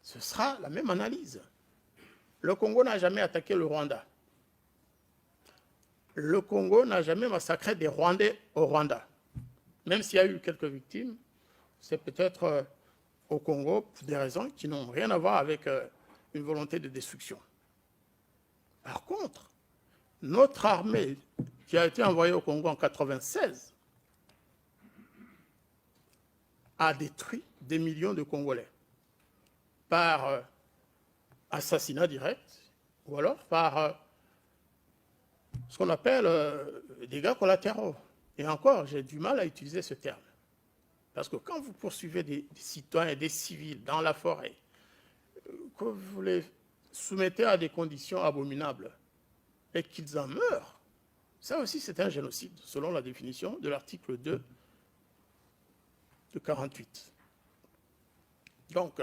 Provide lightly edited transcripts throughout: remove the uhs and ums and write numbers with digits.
ce sera la même analyse. Le Congo n'a jamais attaqué le Rwanda. Le Congo n'a jamais massacré des Rwandais au Rwanda. Même s'il y a eu quelques victimes, c'est peut-être au Congo pour des raisons qui n'ont rien à voir avec une volonté de destruction. Par contre, notre armée qui a été envoyée au Congo en 1996 a détruit des millions de Congolais par assassinat direct ou alors par ce qu'on appelle dégâts collatéraux. Et encore, j'ai du mal à utiliser ce terme. Parce que quand vous poursuivez des citoyens et des civils dans la forêt, que vous les soumettez à des conditions abominables et qu'ils en meurent, ça aussi c'est un génocide, selon la définition de l'article 2 de 48. Donc,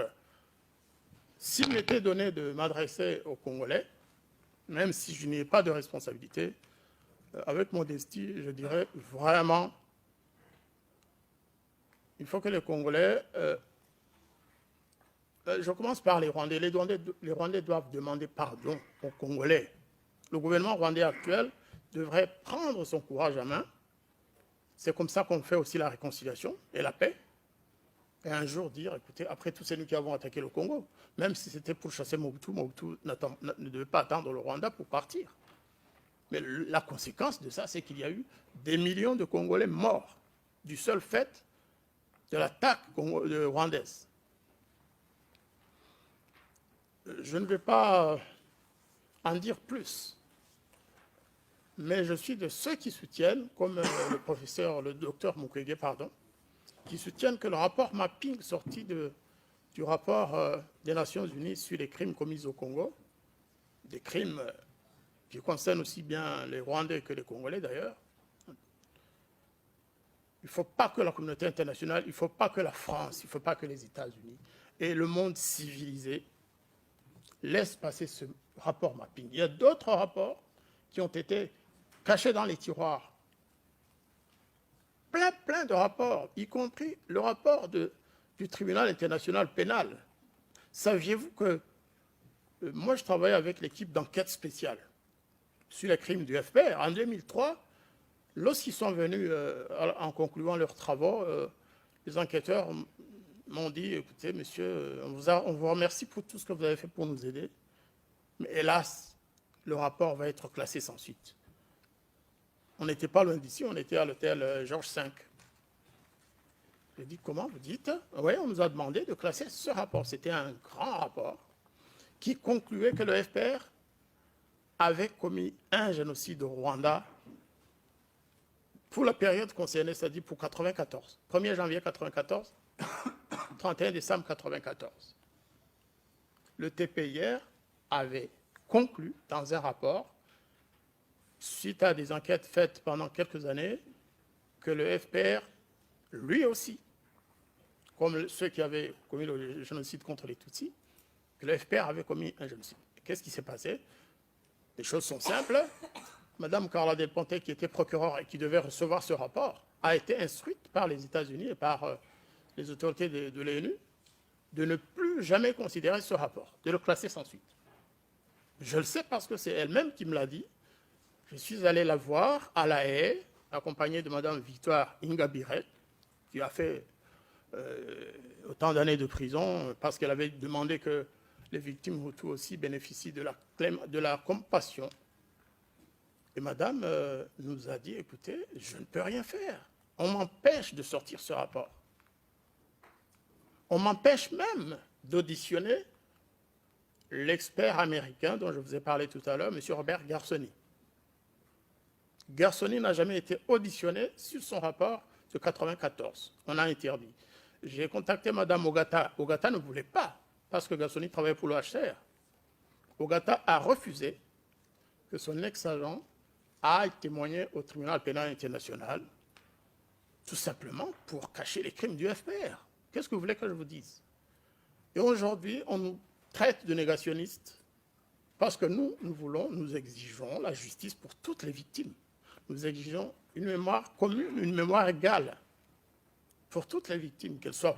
s'il m'était donné de m'adresser aux Congolais, même si je n'ai pas de responsabilité, avec modestie, je dirais vraiment, il faut que les Congolais, je commence par les Rwandais. Les Rwandais doivent demander pardon aux Congolais. Le gouvernement rwandais actuel devrait prendre son courage à main. C'est comme ça qu'on fait aussi la réconciliation et la paix. Et un jour dire, écoutez, après tout, c'est nous qui avons attaqué le Congo. Même si c'était pour chasser Mobutu, Mobutu ne devait pas attendre le Rwanda pour partir. Mais la conséquence de ça, c'est qu'il y a eu des millions de Congolais morts du seul fait de l'attaque rwandaise. Je ne vais pas en dire plus, mais je suis de ceux qui soutiennent, comme le docteur Mukwege, qui soutiennent que le rapport mapping sorti du rapport des Nations Unies sur les crimes commis au Congo, des crimes qui concernent aussi bien les Rwandais que les Congolais d'ailleurs, il ne faut pas que la communauté internationale, il ne faut pas que la France, il ne faut pas que les États-Unis et le monde civilisé laissent passer ce rapport mapping. Il y a d'autres rapports qui ont été cachés dans les tiroirs. Plein de rapports, y compris le rapport du tribunal international pénal. Saviez-vous que moi, je travaillais avec l'équipe d'enquête spéciale sur les crimes du FPR. En 2003, lorsqu'ils sont venus en concluant leurs travaux, les enquêteurs m'ont dit, écoutez, monsieur, on vous remercie pour tout ce que vous avez fait pour nous aider, mais hélas, le rapport va être classé sans suite. On n'était pas loin d'ici, on était à l'hôtel Georges V. J'ai dit, comment vous dites? Oui, on nous a demandé de classer ce rapport. C'était un grand rapport qui concluait que le FPR avait commis un génocide au Rwanda pour la période concernée, c'est-à-dire pour 1994. 1er janvier 1994, 31 décembre 1994. Le TPIR avait conclu dans un rapport, suite à des enquêtes faites pendant quelques années, que le FPR, lui aussi, comme ceux qui avaient commis le génocide contre les Tutsis, que le FPR avait commis un génocide. Qu'est-ce qui s'est passé? Les choses sont simples. Madame Carla Del Ponte, qui était procureure et qui devait recevoir ce rapport, a été instruite par les États-Unis et par les autorités de l'ONU de ne plus jamais considérer ce rapport, de le classer sans suite. Je le sais parce que c'est elle-même qui me l'a dit. Je suis allé la voir à La Haye, accompagnée de Madame Victoire Ingabire, qui a fait autant d'années de prison parce qu'elle avait demandé que les victimes Hutus aussi bénéficient de la compassion. Et Madame nous a dit, écoutez, je ne peux rien faire. On m'empêche de sortir ce rapport. On m'empêche même d'auditionner l'expert américain dont je vous ai parlé tout à l'heure, M. Robert Garsoni. Garsoni n'a jamais été auditionné sur son rapport de 1994. On a interdit. J'ai contacté Mme Ogata. Ogata ne voulait pas, parce que Garsoni travaillait pour le HCR. Ogata a refusé que son ex-agent aille témoigner au tribunal pénal international, tout simplement pour cacher les crimes du FPR. Qu'est-ce que vous voulez que je vous dise? Et aujourd'hui, on nous traite de négationnistes parce que nous exigeons la justice pour toutes les victimes. Nous exigeons une mémoire commune, une mémoire égale pour toutes les victimes, qu'elles soient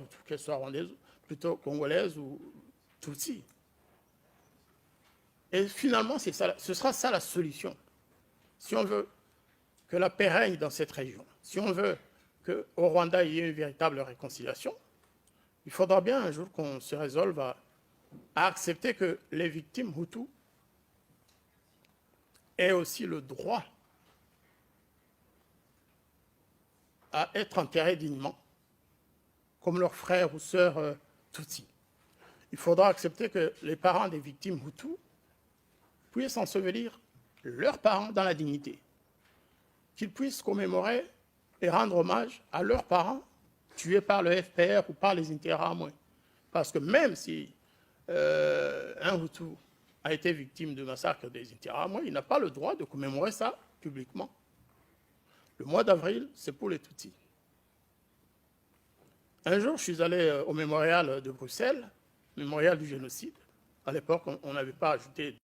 rwandaises, plutôt congolaises ou Tutsis. Et finalement, ce sera ça la solution. Si on veut que la paix règne dans cette région, si on veut qu'au Rwanda, il y ait une véritable réconciliation, il faudra bien un jour qu'on se résolve à accepter que les victimes Hutus aient aussi le droit à être enterrés dignement, comme leurs frères ou sœurs Tutsis. Il faudra accepter que les parents des victimes Hutus puissent ensevelir leurs parents dans la dignité, qu'ils puissent commémorer et rendre hommage à leurs parents tués par le FPR ou par les Interahamwe. Parce que même si un Hutu a été victime de massacre des Interahamwe, il n'a pas le droit de commémorer ça publiquement. Le mois d'avril, c'est pour les Tutsis. Un jour, je suis allé au mémorial de Bruxelles, mémorial du génocide. À l'époque, on n'avait pas ajouté